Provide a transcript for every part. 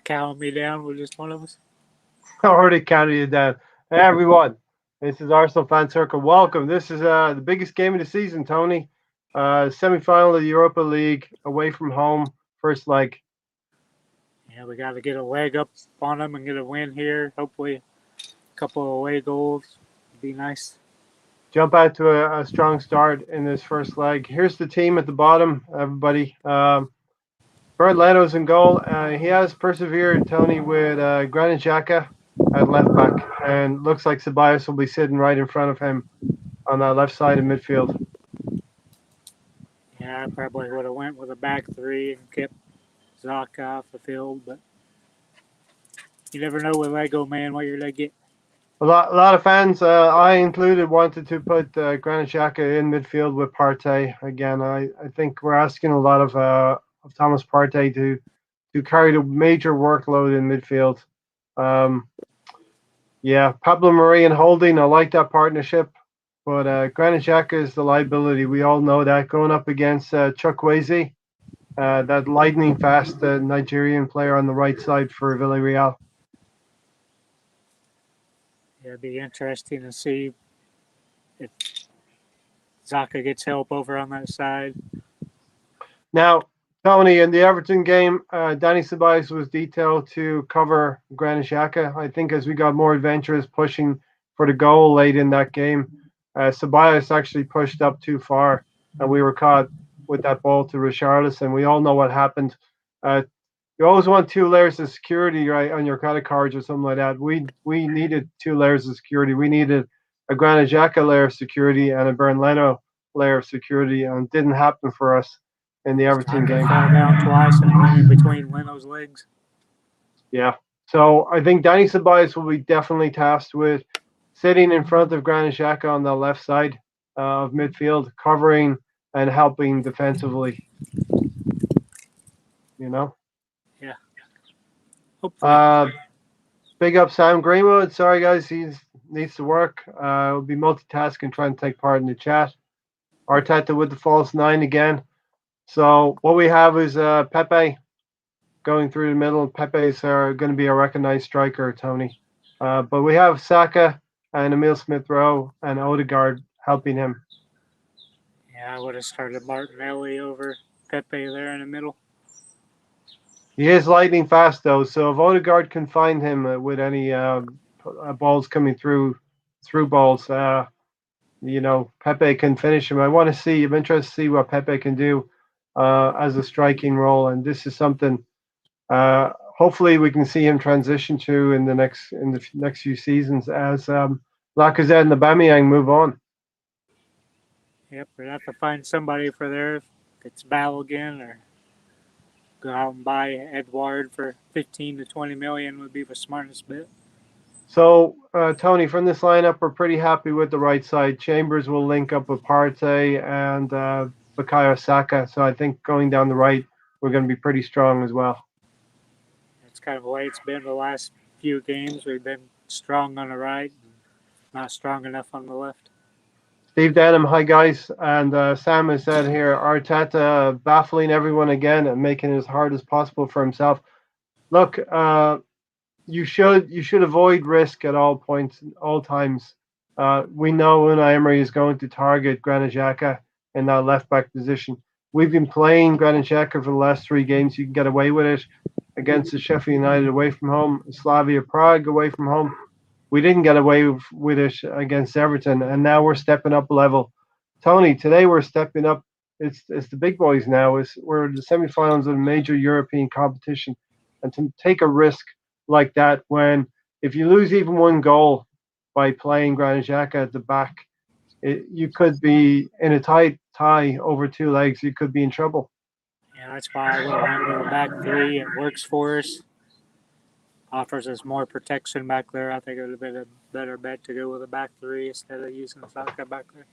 Counting me down with just one of us. I already counted you down. Hey, everyone, this is Arsenal Fan Circle. Welcome. This is the biggest game of the season, Tony. Semi-final of the Europa League, away from home, first leg. Yeah, we got to get a leg up on them and get a win here. Hopefully, a couple of away goals. Be nice. Jump out to a strong start in this first leg. Here's the team at the bottom, everybody. Bernd Leno's in goal. He has persevered, Tony, with Granit Xhaka at left back, and looks like Ceballos will be sitting right in front of him on that left side of midfield. Yeah, I probably would have went with a back three and kept Zaka off the field, but you never know with Lego Man what you're gonna get. A lot of fans, I included, wanted to put Granit Xhaka in midfield with Partey. Again, I think we're asking a lot of Thomas Partey to carry the major workload in midfield. Um, yeah, Pablo Mari and Holding, I like that partnership, but Granit Xhaka is the liability. We all know that going up against Chukwueze, that lightning fast Nigerian player on the right side for Villareal. Yeah, it'd be interesting to see if Zaka gets help over on that side. Now, Tony, in the Everton game, Danny Ceballos was detailed to cover Granit Xhaka. I think as we got more adventurous pushing for the goal late in that game, Ceballos actually pushed up too far, and we were caught with that ball to Richarlison. We all know what happened. Uh, you always want two layers of security, right, on your credit cards or something like that. We needed two layers of security. We needed a Granit Xhaka layer of security and a Bernd Leno layer of security, and it didn't happen for us in the Everton Zaka game. fell down twice and went in between Leno's legs. Yeah. So I think Danny Ceballos will be definitely tasked with sitting in front of Granit Xhaka on the left side of midfield, covering and helping defensively. You know. Yeah, hopefully. Uh, Big up Sam Greenwood. Sorry guys, he needs to work. Will be multitasking, trying to take part in the chat. Arteta with the false nine again. So what we have is Pepe going through the middle. Pepe's going to be a recognized striker, Tony. But we have Saka and Emil Smith Rowe and Odegaard helping him. Yeah, I would have started Martinelli over Pepe there in the middle. He is lightning fast though, so if Odegaard can find him with any balls coming through balls, Pepe can finish him. I'm interested to see what Pepe can do as a striking role, and this is something. Hopefully, we can see him transition to in the next few seasons as Lacazette and Aubameyang move on. Yep, we'd have to find somebody for there if it's Balogun or go out and buy Edward for 15 to 20 million would be the smartest bet. So, Tony, from this lineup, we're pretty happy with the right side. Chambers will link up with Partey and Bukayo Saka. So I think going down the right, we're going to be pretty strong as well. That's kind of the way it's been the last few games. We've been strong on the right, not strong enough on the left. Steve Denham, hi guys, and Sam has said here, Arteta baffling everyone again and making it as hard as possible for himself. Look, you should avoid risk at all points, all times. We know Unai Emery is going to target Granit Xhaka in that left back position. We've been playing Granit Xhaka for the last three games. You can get away with it against the Sheffield United away from home, Slavia Prague away from home. We didn't get away with it against Everton, and now we're stepping up a level. Tony, today we're stepping up. It's the big boys now. We're in the semi-finals of a major European competition, and to take a risk like that when if you lose even one goal by playing Granit Xhaka at the back, you could be in a tight tie over two legs. You could be in trouble. Yeah, that's why I would have went with a back three. It works for us. Offers us more protection back there. I think it would have been a better bet to go with a back three instead of using Saka back there.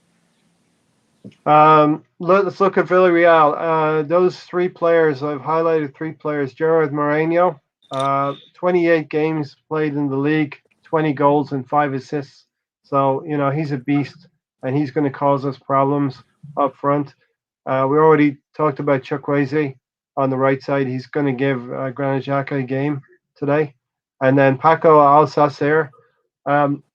Let's look at Villareal. Those three players, I've highlighted three players. Gerard Moreno, 28 games played in the league, 20 goals and 5 assists. So, he's a beast and he's going to cause us problems up front. We already talked about Chukwueze. on the right side. He's going to give Granit Xhaka a game today. And then Paco Alcacer.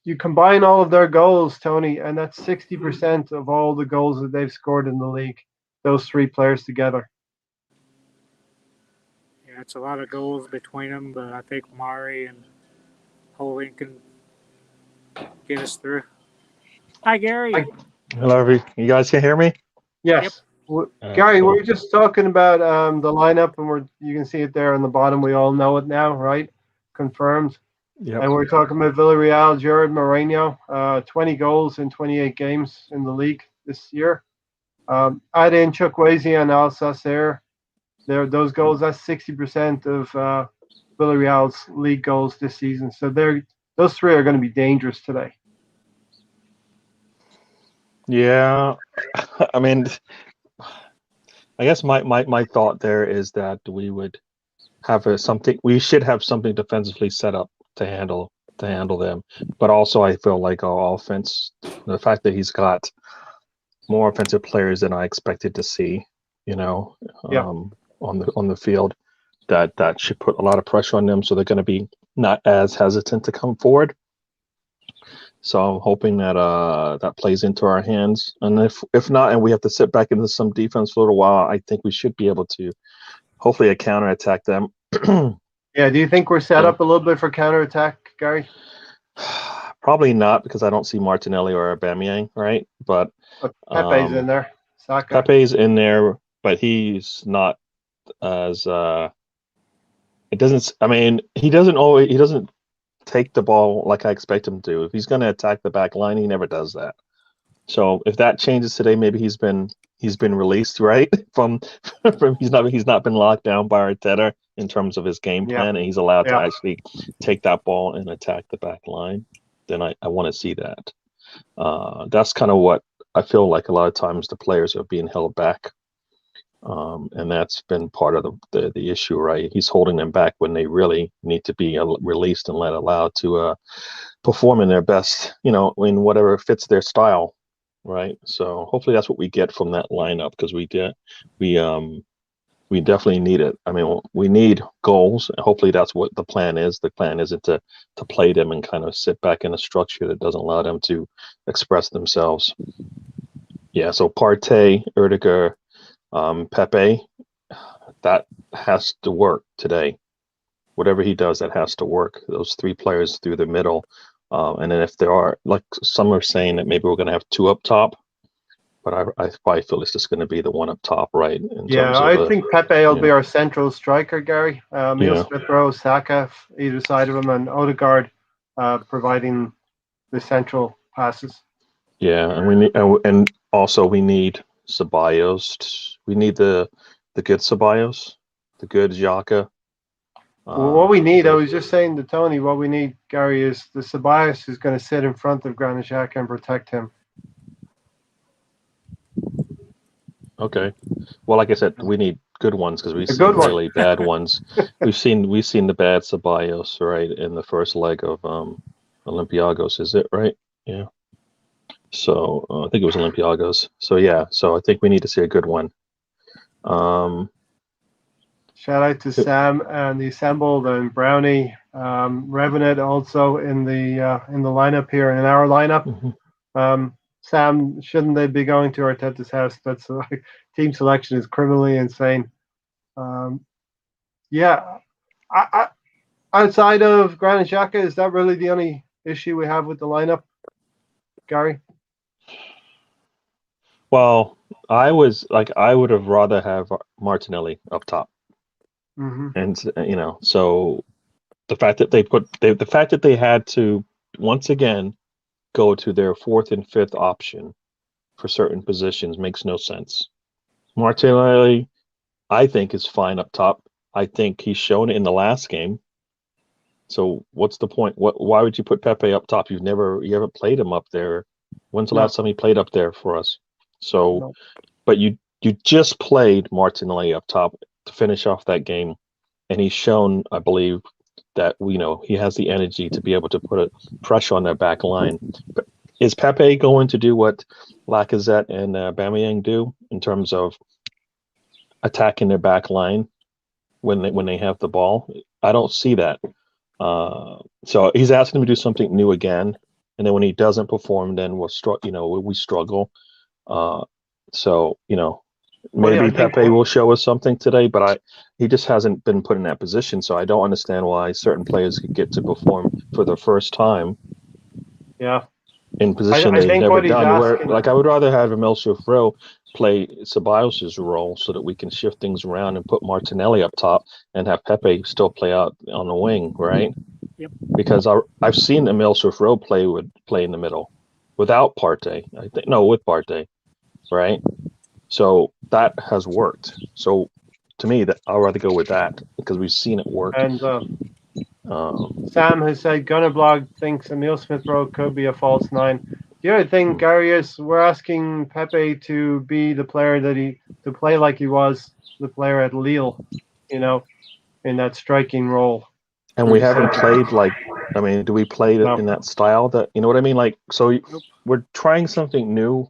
You combine all of their goals, Tony, and that's 60% of all the goals that they've scored in the league. Those three players together. Yeah, it's a lot of goals between them, but I think Mari and Holding can get us through. Hi, Gary. Hello, you guys can hear me? Yes. Gary, cool. we're just talking about the lineup, and you can see it there on the bottom. We all know it now, right? Confirmed. Yep. And we're talking about Villareal, Jared Moreno, 20 goals in 28 games in the league this year. Add in Chukwueze and Alsacer. Those goals, that's 60% of Villareal's league goals this season. So those three are going to be dangerous today. Yeah, I mean, I guess my thought there is that we would have something. We should have something defensively set up to handle them. But also, I feel like our offense, the fact that he's got more offensive players than I expected to see, on the field, that should put a lot of pressure on them. So they're going to be not as hesitant to come forward. So I'm hoping that that plays into our hands, and if not, and we have to sit back into some defense for a little while, I think we should be able to hopefully counterattack them. Yeah, do you think we're set up a little bit for counterattack, Gary? Probably not, because I don't see Martinelli or Aubameyang, right? But Pepe's in there. Saka. Pepe's in there, but he's not as it doesn't. I mean, he doesn't take the ball like I expect him to. If he's going to attack the back line, he never does that. So if that changes today, maybe he's been released, right? from he's not been locked down by Arteta in terms of his game plan, and he's allowed to actually take that ball and attack the back line. Then I want to see that. That's kind of what I feel like. A lot of times the players are being held back, and that's been part of the issue, right? He's holding them back when they really need to be released and allowed to perform in their best, in whatever fits their style, right? So hopefully that's what we get from that lineup, because we definitely need it. I mean, we need goals, and hopefully that's what the plan is. The plan isn't to play them and kind of sit back in a structure that doesn't allow them to express themselves. Yeah, so Partey, Erdiger, Pepe, that has to work today. Whatever he does, that has to work. Those three players through the middle. And then if there are, like some are saying, that maybe we're going to have two up top, but I probably feel it's just going to be the one up top, right? I think Pepe will be our central striker, Gary. He'll Smith-Rowe, Saka, either side of him, and Odegaard providing the central passes. Yeah, and we need, and also we need Ceballos. We need the good Ceballos, the good Xhaka. Well, what we need, I was just saying to Tony, what we need, Gary, is the Ceballos is going to sit in front of Granit Xhaka and protect him. Okay. Well, like I said, we need good ones, because we've seen really bad ones. We've seen the bad Ceballos, right, in the first leg of Olympiacos. Is it right? Yeah. So I think it was Olympiacos. So yeah. So I think we need to see a good one. Shout out to Sam and the Assembled and Brownie, Revenant also in the lineup here, in our lineup. Mm-hmm. Sam, shouldn't they be going to Arteta's house? That's team selection is criminally insane. Outside of Granit Xhaka, is that really the only issue we have with the lineup, Gary? Well, I would have rather have Martinelli up top. Mm-hmm. And so the fact that they had to once again go to their fourth and fifth option for certain positions makes no sense. Martinelli, I think, is fine up top. I think he's shown it in the last game. So what's the point? Why would you put Pepe up top? You haven't played him up there. When's the last time he played up there for us? So, but you just played Martinelli up top to finish off that game, and he's shown, I believe, that he has the energy to be able to put a pressure on that back line. But is Pepe going to do what Lacazette and Aubameyang do in terms of attacking their back line when they have the ball. I don't see that. So he's asking him to do something new again, and then when he doesn't perform, then we struggle. So Well, maybe Pepe will show us something today, but he just hasn't been put in that position. So I don't understand why certain players could get to perform for the first time. Yeah. In position I they've think never what he's done. Where asking, like I would rather have Emil Rowe play Ceballos' role so that we can shift things around and put Martinelli up top and have Pepe still play out on the wing, right? Yep. Because I've seen Emil Rowe play in the middle without Partey. With Partey, right? So that has worked. So to me, that I'd rather go with that because we've seen it work. and Sam has said Gunnerblog thinks Emil Smith Rowe could be a false nine. The other thing, Gary, is we're asking Pepe to be the player to play like he was the player at Lille, in that striking role. And we haven't played do we play in that style that, you know what I mean? Like, so we're trying something new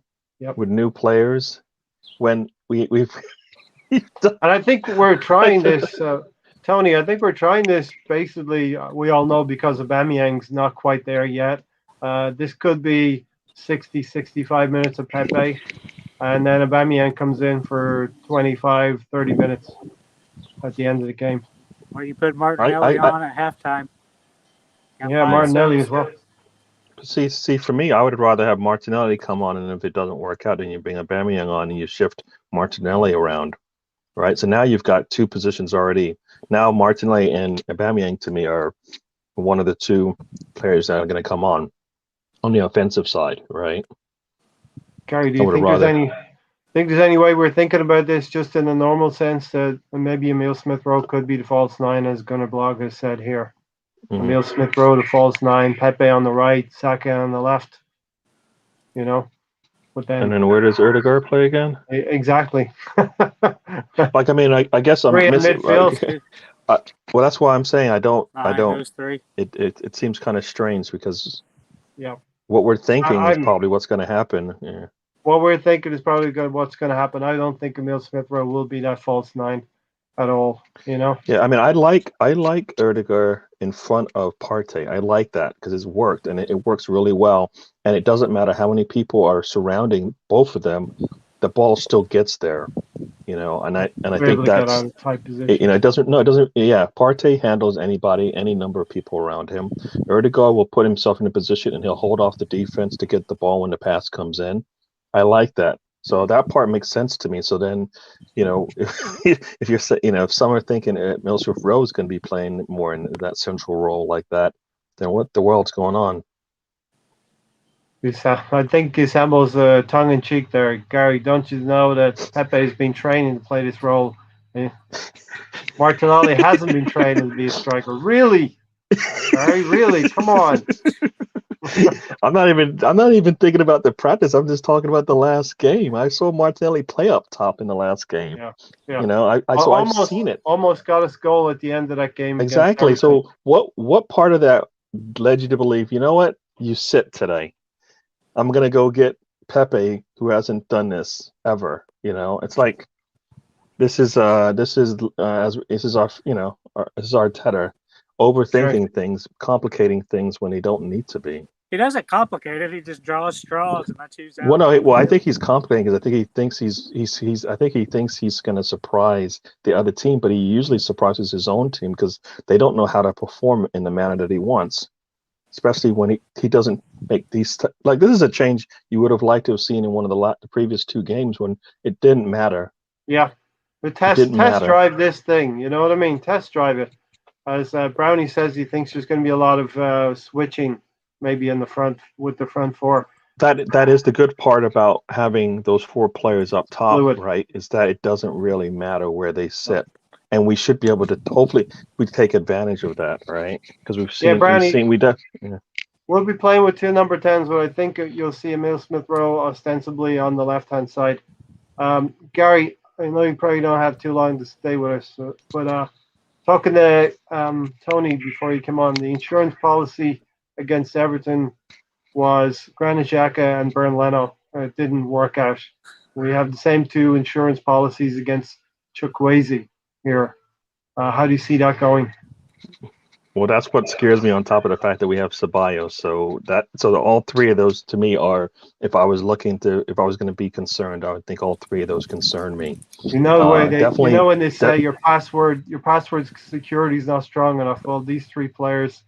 with new players when we've and I think we're trying this, Tony, I think we're trying this basically, we all know because Aubameyang's not quite there yet. This could be 60, 65 minutes of Pepe, and then Aubameyang comes in for 25, 30 minutes at the end of the game. Or you put Martinelli on at halftime. Yeah, Martinelli as well. See, for me, I would rather have Martinelli come on, and if it doesn't work out, then you bring Aubameyang on and you shift Martinelli around, right? So now you've got two positions already. Now Martinelli and Aubameyang to me are one of the two players that are going to come on the offensive side, right? Gary, do you think there's any way we're thinking about this just in a normal sense that maybe Emil Smith Rowe could be the false nine, as Gunnar Blog has said here? Mm-hmm. Emil Smith Rowe, the false nine, Pepe on the right, Saka on the left. But then. And then where does Erdegaard play again? Exactly. I guess I'm missing. Midfield. Well, that's why I'm saying I don't. Those three. It seems kind of strange because yeah, what we're thinking is probably what's going to happen. Yeah. What we're thinking is probably what's going to happen. I don't think Emil Smith Rowe will be that false nine at all. Yeah, I like Erdegaard in front of Partey. I like that because it's worked and it works really well. And it doesn't matter how many people are surrounding both of them, the ball still gets there. And I think that's it doesn't. Yeah, Partey handles anybody, any number of people around him. Erdegaard will put himself in a position and he'll hold off the defense to get the ball when the pass comes in. I like that. So that part makes sense to me. So then, if you're if some are thinking Emil Smith Rowe is going to be playing more in that central role like that, then what the world's going on? I think Samuel's tongue in cheek there, Gary. Don't you know that Pepe has been training to play this role? Martinelli hasn't been training to be a striker. Really, Gary? Really? Come on. I'm not even thinking about the practice. I'm just talking about the last game. I saw Martinelli play up top in the last game. Yeah. I've seen it. Almost got us goal at the end of that game. Exactly. So what part of that led you to believe? You know what? You sit today. I'm gonna go get Pepe, who hasn't done this ever. It's like this is our Arteta overthinking things, complicating things when they don't need to be. He doesn't complicate it. He just draws straws, and that's who's out. Well, I think he's complicating because I think he thinks I think he thinks he's going to surprise the other team, but he usually surprises his own team because they don't know how to perform in the manner that he wants. Especially when he doesn't make these like this is a change you would have liked to have seen in one of the previous two games when it didn't matter. Yeah, but test drive this thing. You know what I mean? Test drive it. As Brownie says, he thinks there's going to be a lot of switching, maybe in the front with the front four. That is the good part about having those four players up top, right? Is that it doesn't really matter where they sit. And we should be able to hopefully we take advantage of that, right? Because we've seen, we'll be playing with two number 10s, but I think you'll see Emil Smith Rowe ostensibly on the left-hand side. Gary, I know you probably don't have too long to stay with us, but talking to Tony before he came on, the insurance policy against Everton was Granit Xhaka and Bernd Leno. It didn't work out. We have the same two insurance policies against Chukwueze here. How do you see that going? Well, that's what scares me. On top of the fact that we have Ceballos, so all three of those to me are. If I was going to be concerned, I would think all three of those concern me. You know the way they, Definitely. you know when they say your password security is not strong enough. Well, these three players.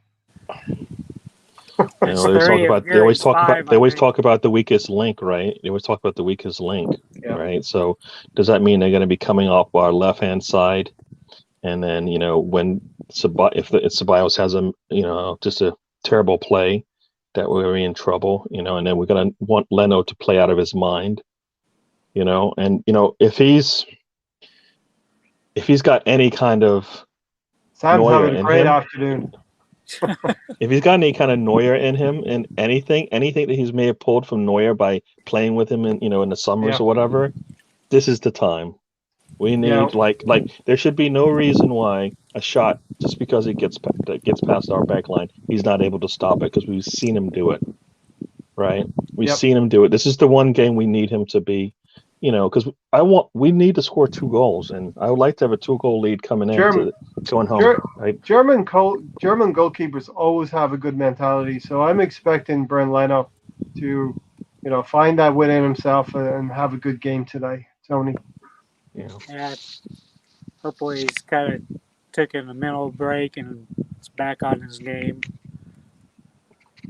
They always talk about the weakest link, right? They always talk about the weakest link, right? So does that mean they're going to be coming off our left-hand side? And then, when if Ceballos has just a terrible play, that we're in trouble, and then we're going to want Leno to play out of his mind, and if he's got any kind of Sam's Neuer having a in great him, afternoon. if he's got any kind of Neuer in him, and anything that he's may have pulled from Neuer by playing with him in the summers or whatever, this is the time. We need like there should be no reason why a shot, just because it gets past our back line, he's not able to stop it, because we've seen him do it, right? We've seen him do it. This is the one game we need him to be, because we need to score 2 goals, and I would like to have a 2-goal lead coming into going home. Right? German goalkeepers always have a good mentality, so I'm expecting Bernd Leno to, find that within himself and have a good game today, Tony. Yeah. Hopefully he's kind of taking a mental break and is back on his game.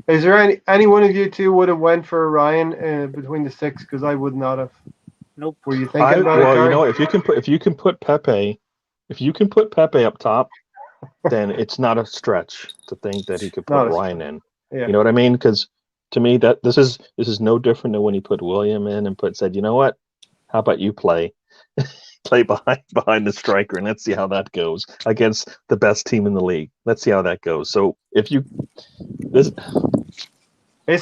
Is there any one of you two would have went for Ryan between the 6? Because I would not have. Nope. Were you thinking about it? Well, if you can put Pepe up top, then it's not a stretch to think that he could put Ryan in. Yeah. You know what I mean? Because to me, that this is no different than when he put William in and said, you know what? How about you play behind the striker, and let's see how that goes against the best team in the league. Let's see how that goes. So it's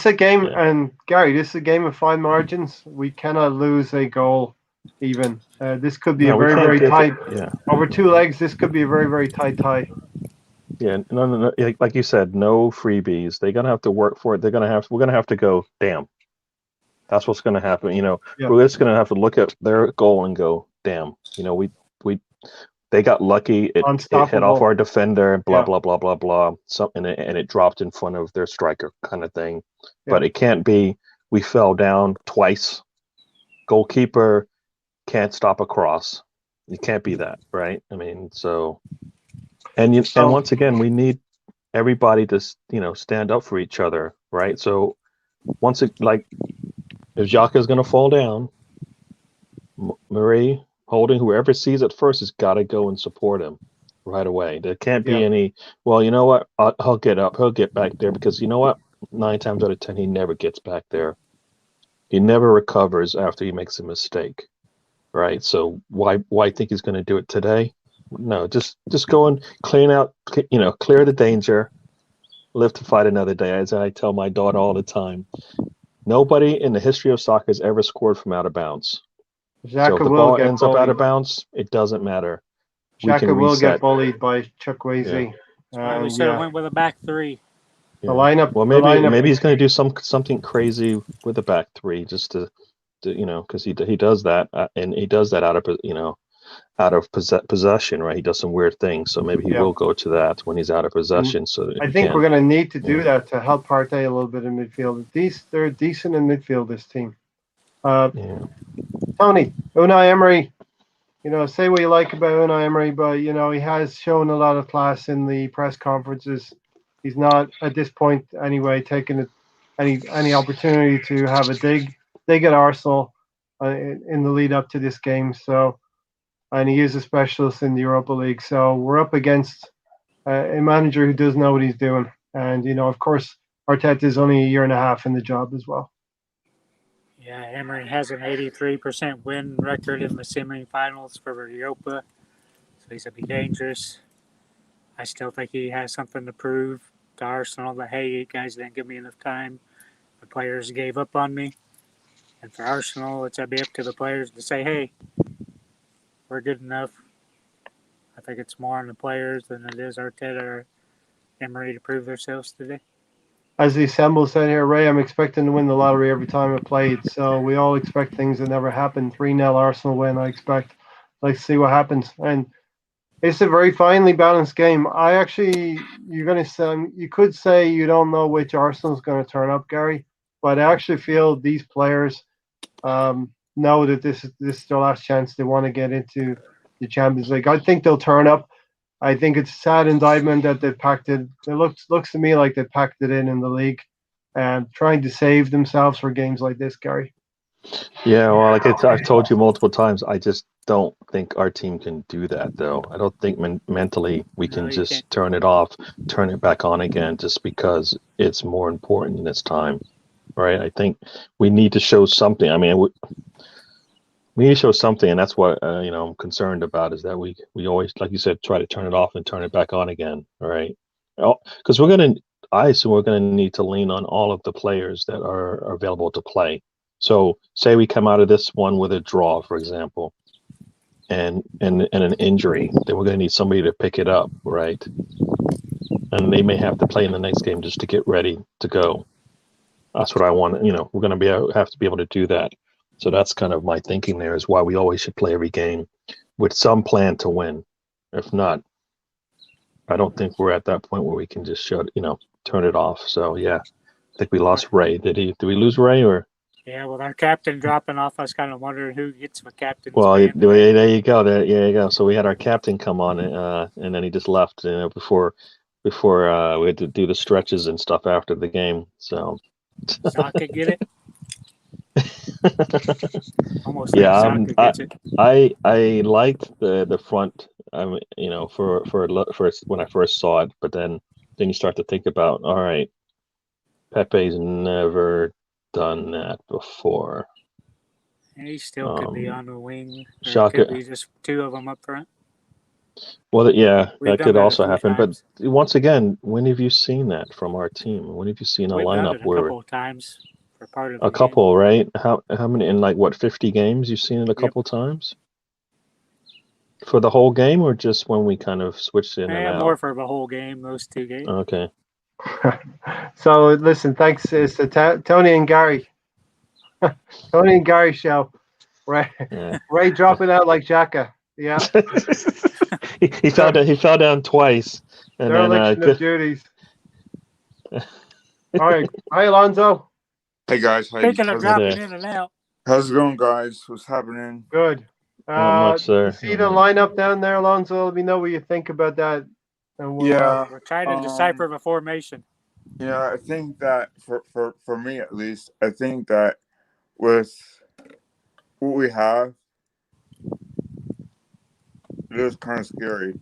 a game, and Gary, this is a game of fine margins. We cannot lose a goal even. This could be a very, very tight. Over 2 legs, this could be a very, very tight tie. Yeah, no. Like you said, no freebies. They're gonna have to work for it. We're gonna have to go. Damn, that's what's gonna happen. We're just gonna have to look at their goal and go, damn. They got lucky. It hit off our defender. Blah blah blah blah blah. And it dropped in front of their striker, kind of thing. Yeah. But it can't be. We fell down twice. Goalkeeper can't stop a cross. It can't be that, right? I mean, so. And once again, we need everybody to stand up for each other, right? So if Xhaka is going to fall down, Marie, Holding, whoever sees it first has got to go and support him right away. There can't be any. Well, you know what? I'll get up. He'll get back there, because you know what? 9 times out of 10, he never gets back there. He never recovers after he makes a mistake, right? So why think he's going to do it today? No, just go and clear the danger, live to fight another day. As I tell my daughter all the time, nobody in the history of soccer has ever scored from out of bounds. So if the ball ends up out of bounds, it doesn't matter. Xhaka will get bullied by Chukwueze. We should have went with a back 3. The lineup. Well, maybe he's going to do something crazy with the back 3, just to because he does that, and he does that out of possession, right? He does some weird things, so maybe he will go to that when he's out of possession. So I think we're going to need to do that to help Partey a little bit in midfield. They're decent in midfield, this team. Tony, Unai Emery, say what you like about Unai Emery, but he has shown a lot of class in the press conferences. He's not at this point anyway taking any opportunity to have a dig at Arsenal in the lead up to this game. So, and he is a specialist in the Europa League. So we're up against a manager who does know what he's doing, and of course, Arteta is only a year and a half in the job as well. Yeah, Emery has an 83% win record in the semi-finals for Europa, so he's going to be dangerous. I still think he has something to prove to Arsenal that, hey, you guys didn't give me enough time. The players gave up on me. And for Arsenal, it's going to be up to the players to say, hey, we're good enough. I think it's more on the players than it is Arteta or Emery to prove themselves today. As the assemble said here, Ray, I'm expecting to win the lottery every time I played. So we all expect things that never happen. 3-0 Arsenal win, I expect. let's see what happens. And it's a very finely balanced game. You could say you don't know which Arsenal's going to turn up, Gary, but I actually feel these players know that this is their last chance. They want to get into the Champions League. I think they'll turn up. I think it's a sad indictment that they packed it. It looks to me like they packed it in the league, and trying to save themselves for games like this, Gary. Yeah, well, I've told you multiple times, I just don't think our team can do that, though. I don't think mentally we No, can you just can't. turn it off, turn it back on again, just because it's more important this time, right? I think we need to show something. I mean, we need to show something, and that's what I'm concerned about, is that we always, like you said, try to turn it off and turn it back on again, right? Because I assume we're gonna need to lean on all of the players that are available to play. So say we come out of this one with a draw, for example, and an injury, then we're going to need somebody to pick it up, right? And they may have to play in the next game just to get ready to go. That's what I want. We're going to have to be able to do that. So that's kind of my thinking there, is why we always should play every game with some plan to win. If not, I don't think we're at that point where we can just turn it off. So yeah, I think we lost Ray. Did we lose Ray, or? Yeah, with our captain dropping off, I was kind of wondering who gets my captain's Well, band. there you go. There you go. So we had our captain come on, and then he just left. Before we had to do the stretches and stuff after the game. So Saka get it? Almost yeah, think Saka gets it. I liked the front. For when I first saw it, but then you start to think about, all right, Pepe's never done that before. He still could be on the wing. Or Shaka. it could be just two of them up front. Well, yeah, We've that done could that a also few happen. times. But once again, when have you seen that from our team? When have you seen a We've done lineup it a where couple of times for part of a the couple, right? How many in 50 games you've seen it a couple times? For the whole game, or just when we kind of switched in and out? More for the whole game, those two games. Okay. So listen, thanks. It's the Tony and Gary. Tony and Gary show. Ray dropping out like Xhaka. Yeah. he fell down twice. And dereliction of duties. All right. Hi, Alonso. Hey guys, Speaking of dropping in and out. How's it going, guys? What's happening? Good. Not much, sir. You see the lineup down there, Alonso? Let me know what you think about that. And we're trying to decipher the formation. Yeah, I think that for me at least, I think that with what we have, it is kind of scary.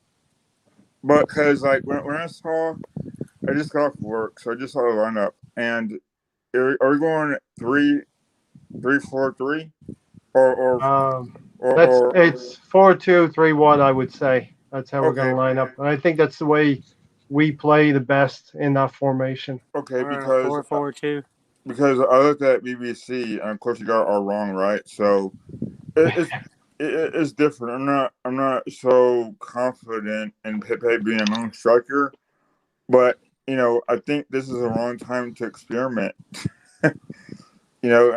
But because when I just got off work, so I just saw the lineup, and are we going 3-4-3, it's 4-2-3-1, I would say. That's how we're going to line up, and I think that's the way we play the best in that formation. Okay, because 4-4-2. Because I looked at BBC, and of course you got it all wrong, right? So it's different. I'm not so confident in Pepe being a long striker, but I think this is the wrong time to experiment. I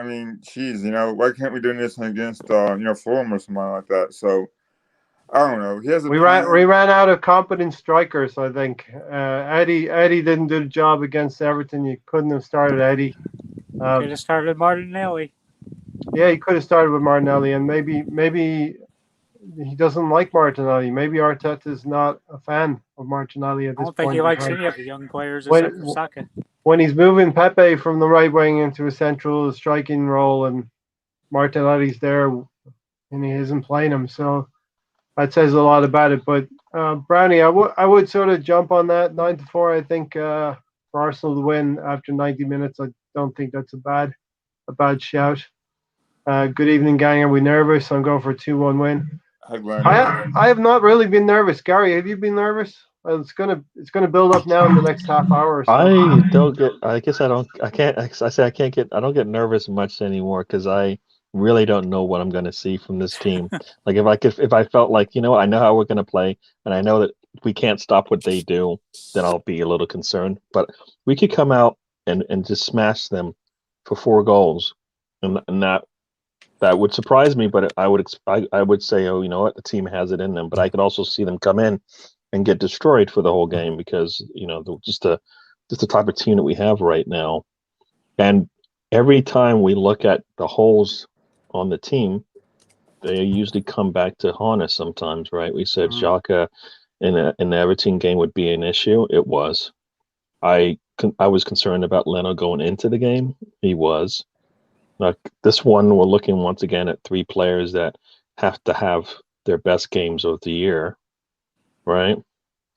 mean, geez, why can't we do this against Fulham or something like that? So I don't know. We ran out of competent strikers. I think Eddie didn't do the job against Everton. You couldn't have started Eddie. Could have started Martinelli. Yeah, he could have started with Martinelli, and maybe he doesn't like Martinelli. Maybe Arteta's not a fan of Martinelli at this point. I don't think he likes any of the young players except for Saka. When he's moving Pepe from the right wing into a central striking role, and Martinelli's there, and he isn't playing him, so that says a lot about it. But Brownie, I would sort of jump on that 9-4. I think for Arsenal to win after 90 minutes, I don't think that's a bad shout. Good evening, gang. Are we nervous? I'm going for a 2-1 win. I have not really been nervous. Gary, have you been nervous? It's gonna build up now in the next half hour or so. I don't get nervous much anymore, because I really don't know what I'm going to see from this team. Like if I felt like, I know how we're going to play, and I know that we can't stop what they do, then I'll be a little concerned. But we could come out and just smash them for 4 goals and not that would surprise me, but I would say, oh, you know what, the team has it in them. But I could also see them come in and get destroyed for the whole game because just the type of team that we have right now. And every time we look at the holes on the team, they usually come back to haunt us sometimes, right? We said Xhaka in the Everton game would be an issue. It was. I was concerned about Leno going into the game. He was. Like this one, we're looking once again at 3 players that have to have their best games of the year, right?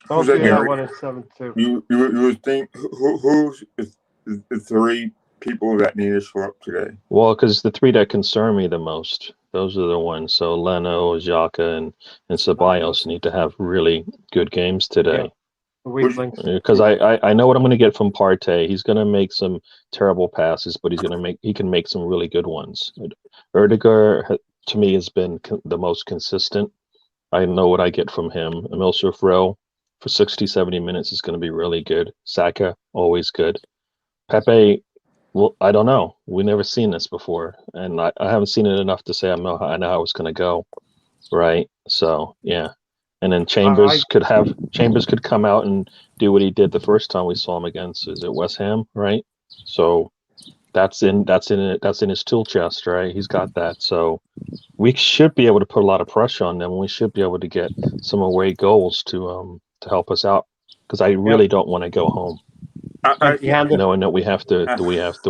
Don't do that one at 7-2. You would think who's the 3 people that need to show up today? Well, because the 3 that concern me the most, those are the ones. So Leno, Xhaka, and Ceballos need to have really good games today. Weak links. Because I know what I'm going to get from Partey. He's going to make some terrible passes, but he can make some really good ones. Erdegaard, to me, has been the most consistent. I know what I get from him. Emil Smith-Rowe for 60, 70 minutes is going to be really good. Saka, always good. Pepe, well, I don't know. We've never seen this before, and I haven't seen it enough to say I know how it's going to go, right? So yeah. And then Chambers could come out and do what he did the first time we saw him against, is it West Ham, right? So that's in his tool chest, right? He's got that. So we should be able to put a lot of pressure on them, and we should be able to get some away goals to help us out. Because I really don't want to go home knowing that we have to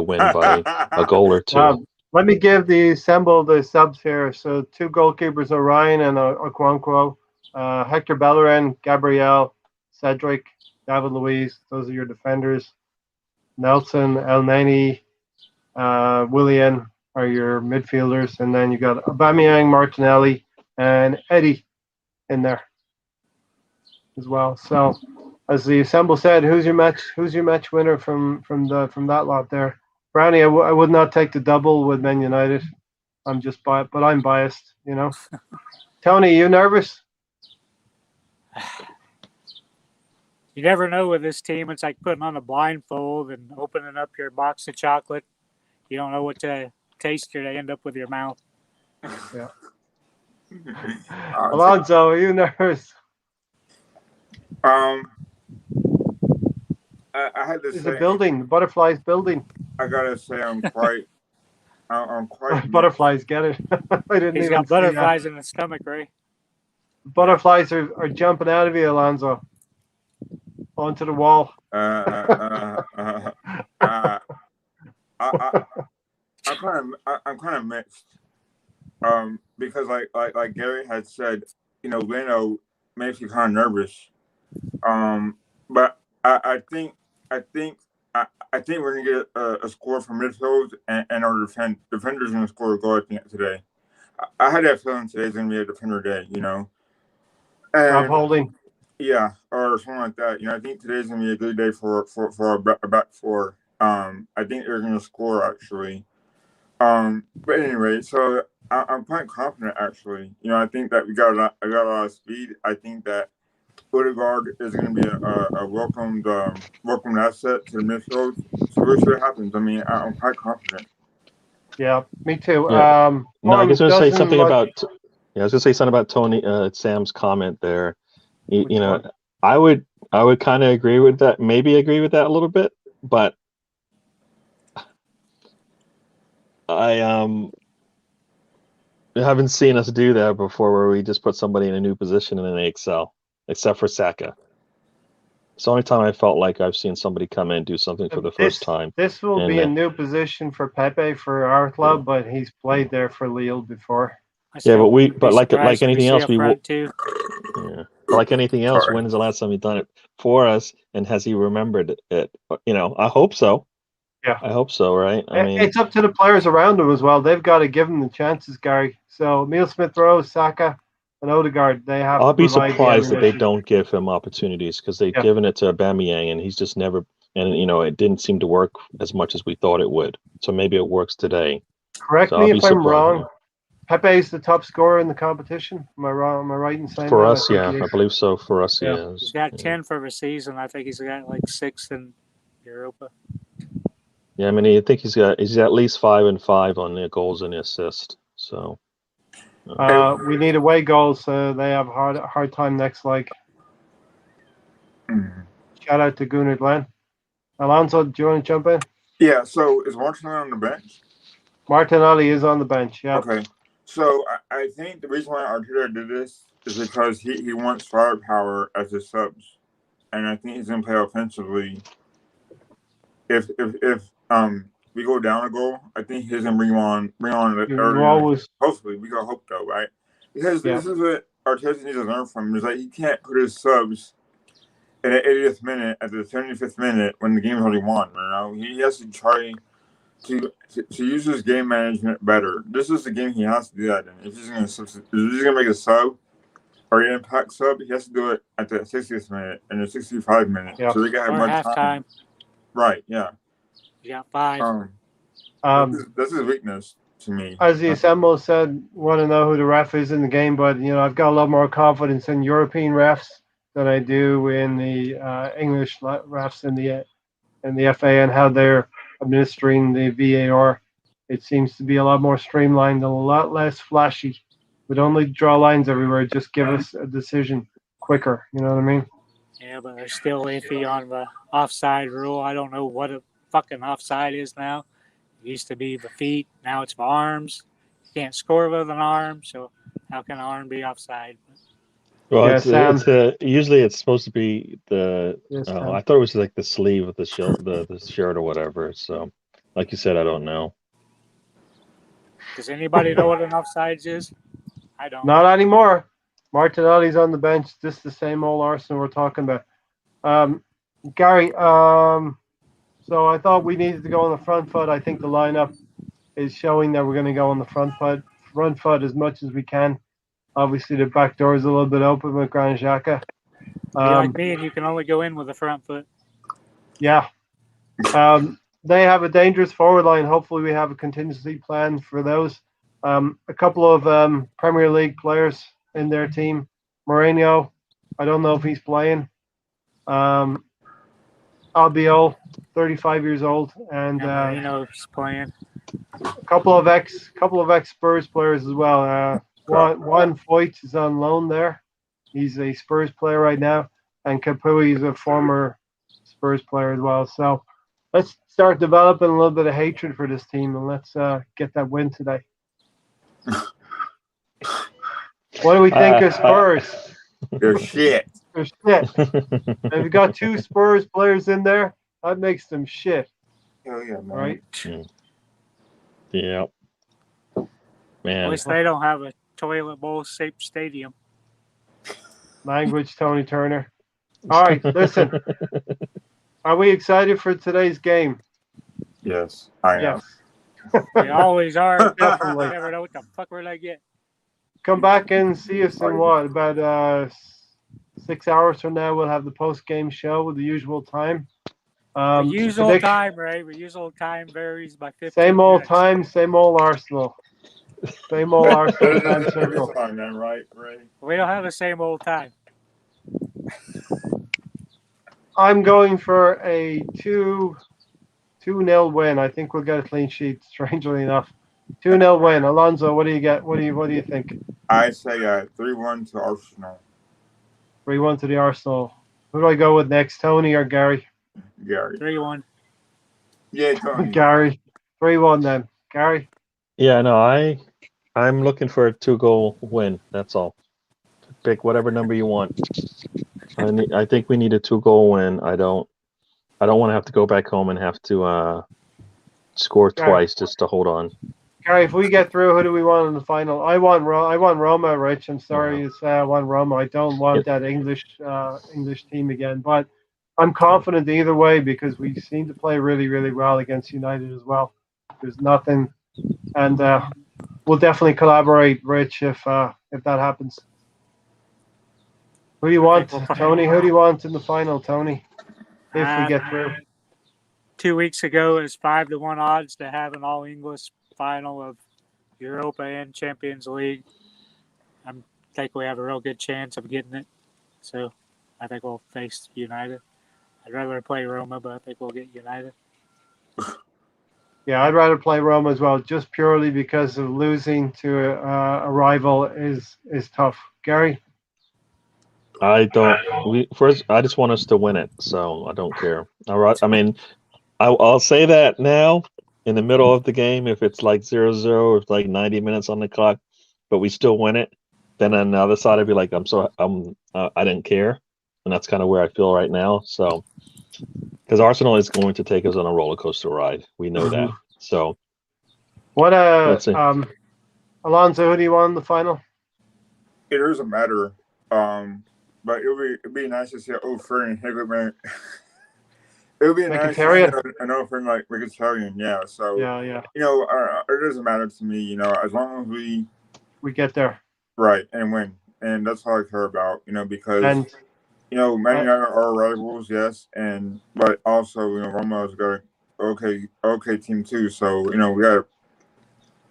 win by a goal or 2. Let me give the subs here. So 2 goalkeepers, Orion and Okonkwo. Hector Bellerin, Gabriel, Cedric, David Luiz. Those are your defenders. Nelson, Elneny, Willian are your midfielders, and then you got Aubameyang, Martinelli, and Eddie in there as well. So, as the assemble said, who's your match winner from that lot there? Brownie, I would not take the double with Man United. I'm just biased, but I'm biased, Tony, you nervous? You never know with this team. It's like putting on a blindfold and opening up your box of chocolate. You don't know what to taste. You're going to end up with your mouth. Yeah. Alonso, are you nervous? I had to say. It's a building. The butterflies building. I gotta say, I'm quite. Butterflies, get it? He's got butterflies in his stomach, right? Butterflies are jumping out of you, Alonso. Onto the wall. I'm kind of mixed. Because like Gary had said, Leno makes you kind of nervous. But I think we're gonna get a score from midfield and our defenders gonna score a goal. I think today. I had that feeling today's gonna be a defender day. Rob Holding. Yeah, or something like that. I think today's gonna be a good day for our back four. I think they're gonna score actually. But anyway, so I'm quite confident actually. I think that I got a lot of speed. I think that Odegaard is going to be a welcomed asset to the midfield. So we'll see what happens. I mean, I'm quite confident. Yeah, me too. Yeah. No, I was going to say something about. Yeah, I was going to say something about Tony Sam's comment there. I would kind of agree with that. Maybe agree with that a little bit, but I haven't seen us do that before, where we just put somebody in a new position and then they excel. Except for Saka. It's the only time I felt like I've seen somebody come in and do something for the first time. This will be a new position for Pepe for our club, but he's played there for Lille before. Yeah, but like anything else, we will. Too. Yeah, like anything else, when is the last time he's done it for us, and has he remembered it? I hope so. Yeah, I hope so. Right? I mean, it's up to the players around him as well. They've got to give him the chances, Gary. So Emil Smith-Rowe, Saka, and Odegaard, they have. I'll be surprised that they don't give him opportunities, because they've given it to Aubameyang and he's just never. And it didn't seem to work as much as we thought it would. So maybe it works today. Correct me if I'm wrong. Pepe is the top scorer in the competition. Am I wrong? Am I right in saying for that? us? Yeah, I believe so. For us, he is. He's got 10 for the season. I think he's got like 6 in Europa. Yeah, I mean, I think he's at least 5 and 5 on the goals and the assists. So We need away goals, so they have a hard time next leg. Mhm. Shout out to Gunnar Glenn. Alonso, do you want to jump in? Yeah. So is Martinelli on the bench? Martinelli is on the bench. Yeah. Okay. So I think the reason why Arteta did this is because he wants firepower as his subs, and I think he's gonna play offensively. If we go down a goal, I think he's gonna bring on You early. always, Hopefully, we gotta hope though, right? Because yeah. this is what Arteta needs to learn from. Is like he can't put his subs in the 80th minute at the 75th minute when the game's already won. You know, he has to try to use his game management better. This is the game he has to do that in. If he's gonna make a sub or an impact sub, he has to do it at the 60th minute and the 65 minute, Yeah. so they can have Or much halftime. time. Right? Yeah. You got 5. This is weakness to me. As the Assemble said, want to know who the ref is in the game, but I've got a lot more confidence in European refs than I do in the English refs in the FA and how they're administering the VAR. It seems to be a lot more streamlined and a lot less flashy. We don't need to draw lines everywhere. Just give us a decision quicker. You know what I mean? Yeah, but they're still iffy on the offside rule. I don't know what a fucking offside is now. It used to be the feet. Now it's the arms. You can't score with an arm, so how can an arm be offside? well, Yeah, it's Sam. usually it's supposed to be the. Yes, Sam. I thought it was like the sleeve of the shirt or whatever. So, like you said, I don't know. Does anybody know what an offside is? I don't. Not anymore. Martinelli's on the bench. This is the same old Arsenal we're talking about. Gary, so I thought we needed to go on the front foot. I think the lineup is showing that we're going to go on the front foot as much as we can. Obviously, the back door is a little bit open with Granit Xhaka. Be like me, and you can only go in with the front foot. Yeah. They have a dangerous forward line. Hopefully, we have a contingency plan for those. A couple of Premier League players in their team. Mourinho, I don't know if he's playing. Albiol, 35 years old, and Marino's playing. a couple of ex Spurs players as well. Juan Foyt is on loan there. He's a Spurs player right now, and Capuy is a former Spurs player as well. So let's start developing a little bit of hatred for this team, and let's get that win today. What do we think of Spurs? They're shit. They're shit. And if you got 2 Spurs players in there, that makes them shit. Hell yeah, man. Right? Yeah. Man. At least they don't have a toilet bowl shaped stadium. Language, Tony Turner. All right, listen. Are we excited for today's game? Yes, I am. Yes. They always are. Definitely. You never know what the fuck we're gonna get. Come back and see us in what? About 6 hours from now, we'll have the post-game show with the usual time. The usual time, right? The usual time varies by 15 Same old minutes. time, same old Arsenal. Same old Arsenal time circle. Fine, man, right? We don't have the same old time. I'm going for a 2-0 win. I think we'll get a clean sheet, strangely enough. 2-0 win. Alonso, what do you get? What do you think? I say 3-1 to Arsenal. 3-1 to the Arsenal. Who do I go with next, Tony or Gary? Gary. 3-1. Yeah, Tony. Gary. 3-1 then. Gary? Yeah, no, I'm looking for a 2-goal win. That's all. Pick whatever number you want. I think we need a 2-goal win. I don't want to have to go back home and have to score twice just to hold on. Gary, if we get through, who do we want in the final? I want Roma, Rich. I'm sorry, I want Roma. I don't want that English team again. But I'm confident either way because we seem to play really, really well against United as well. There's nothing, and we'll definitely collaborate, Rich, if that happens. Who do you want, Tony? Who do you want in the final, Tony? If we get through. 2 weeks ago, it was 5-1 odds to have an all-English final of Europa and Champions League. I think we have a real good chance of getting it. So I think we'll face United. I'd rather play Roma, but I think we'll get United. Yeah, I'd rather play Roma as well, just purely because of losing to a rival is tough. Gary? I don't. We first. I just want us to win it, so I don't care. All right. I mean, I'll say that now in the middle of the game if it's like 0-0 or it's like 90 minutes on the clock, but we still win it. Then on the other side, I'd be like, I didn't care, and that's kind of where I feel right now. So because Arsenal is going to take us on a roller coaster ride, we know that. So What let's see. Alonso, who do you want in the final? It doesn't matter. But it'd be nice to see an old friend Higgleman. It would be nice to see Mkhitaryan? an old friend like Mkhitaryan. Yeah. So Yeah. it doesn't matter to me. As long as We get there. right and win, and that's all I care about. Because And Man United are rivals, yes, but also Roma is a okay team too. So we got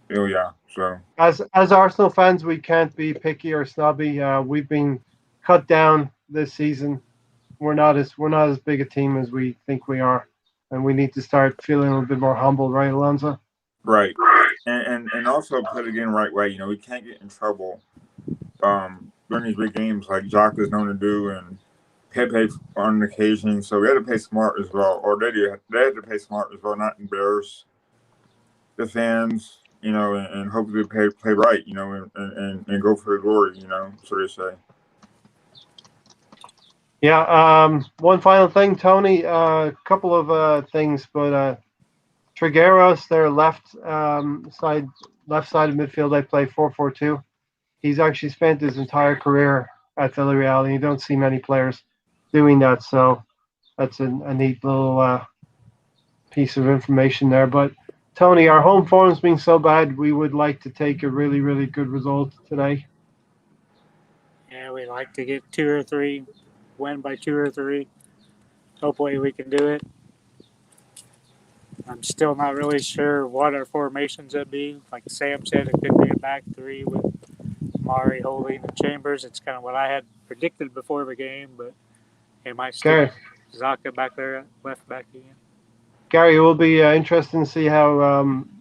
yeah. So as Arsenal fans, we can't be picky or snobby. We've been cut down this season. We're not as big a team as we think we are, and we need to start feeling a little bit more humble, right, Alonso? right, and also play the game the right way. We can't get in trouble during these big games like Jock is known to do, and Pepe on occasion. So we had to play smart as well, or they had to play smart as well, not embarrass the fans. And hopefully play right. And go for the glory. So they say. Yeah. One final thing, Tony. A couple of things, but Trigueros, their left side of midfield, they play 4-4-2. He's actually spent his entire career at Villareal, and you don't see many players doing that. So that's a neat little piece of information there. But Tony, our home form's being so bad, we would like to take a really, really good result today. Yeah, we like to get 2 or 3, win by 2 or 3. Hopefully we can do it. I'm still not really sure what our formations would be. Like Sam said, it could be a back 3 with Mari, Holding, and Chambers. It's kind of what I had predicted before the game, but it might stick Zaka back there, left back again. Gary, it will be interesting to see how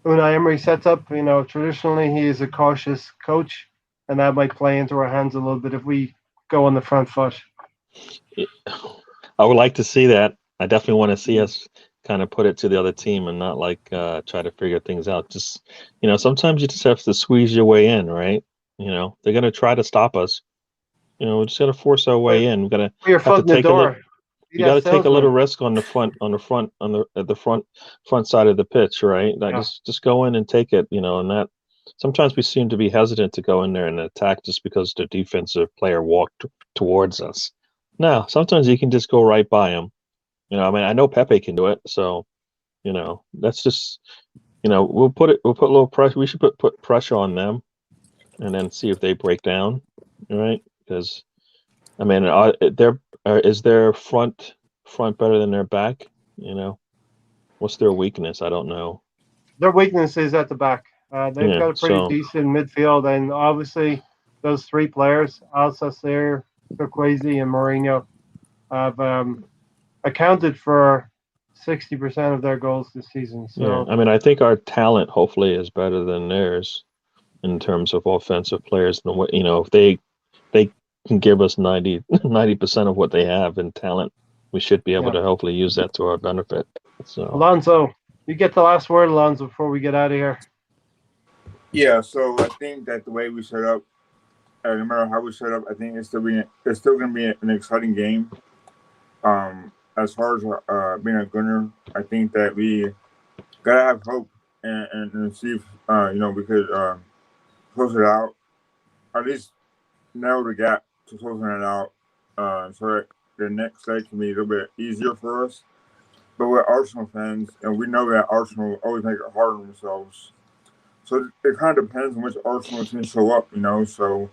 Unai Emery sets up. Traditionally he is a cautious coach, and that might play into our hands a little bit if we go on the front foot. I would like to see that. I definitely want to see us kind of put it to the other team and not try to figure things out. Just sometimes you just have to squeeze your way in, right? They're gonna try to stop us. We just gotta force our way in. We gotta have to take a look. You got to take a little risk on the front side of the pitch, right? Just go in and take it, and that sometimes we seem to be hesitant to go in there and attack just because the defensive player walked towards us. No, sometimes you can just go right by him. I know Pepe can do it, so that's just we'll put a little pressure. We should put pressure on them, and then see if they break down, right? Because is their front better than their back? What's their weakness? I don't know. Their weakness is at the back. They've got a pretty decent midfield, and obviously those 3 players, Alsacer, Turquoise, and Mourinho, have accounted for 60% of their goals this season. So I think our talent hopefully is better than theirs in terms of offensive players. And if they can give us 90% of what they have in talent, we should be able to hopefully use that to our benefit. So Alonso, you get the last word, Alonso, before we get out of here. Yeah, so I think that the way we set up, no matter how we set up, I think it's still going to be an exciting game. As far as being a gunner, I think that we gotta have hope and see if we could close it out, at least narrow the gap to closing it out, so that the next leg can be a little bit easier for us. But we're Arsenal fans, and we know that Arsenal always make it hard on themselves. So it kind of depends on which Arsenal team show up, So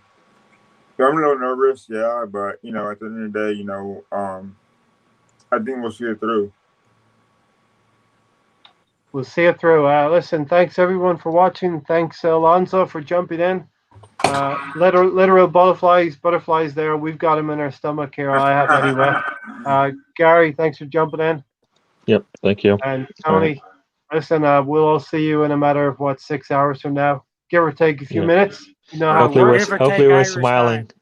I'm a little nervous, yeah, but at the end of the day, I think we'll see it through. We'll see it through. Listen, thanks everyone for watching. Thanks Alonso for jumping in. Literal butterflies there. We've got them in our stomach here. I have anyway. Gary, thanks for jumping in. Yep, thank you. And Tony, Listen, we'll all see you in a matter of what, 6 hours from now, give or take a few Yeah. minutes. You know how it Hopefully works. Give or hopefully take we're Irish smiling. time.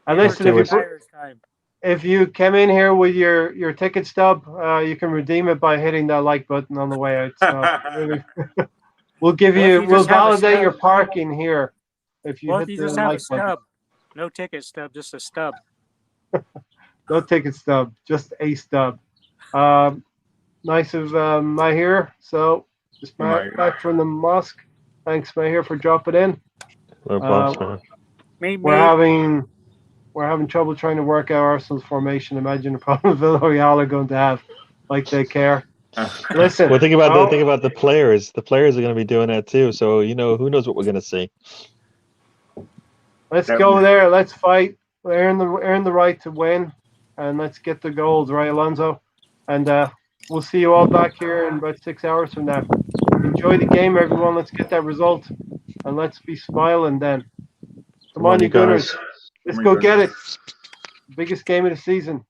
And Give or listen, take we're- Irish time. if you came in here with your ticket stub, you can redeem it by hitting that like button on the way out. So really, we'll give What if you, you we'll just have a validate your stub? parking here if you What if hit you the just have a like button. stub? No ticket stub, just a stub. No ticket stub, just a stub. Nice of Mahir. So just back from the mosque. Thanks, Mahir, for dropping in. We're buffs, man. Me, We're having trouble trying to work out Arsenal's formation. Imagine the problem Villareal are going to have. Like they care. Listen. Well, think about the players. The players are going to be doing that too. So who knows what we're going to see. Let's go there. Let's fight. Earn the right to win, and let's get the goals, right, Alonso? And we'll see you all back here in about 6 hours from now. Enjoy the game, everyone. Let's get that result, and let's be smiling then. Come on, you Gunners. Let's go get it. Biggest game of the season.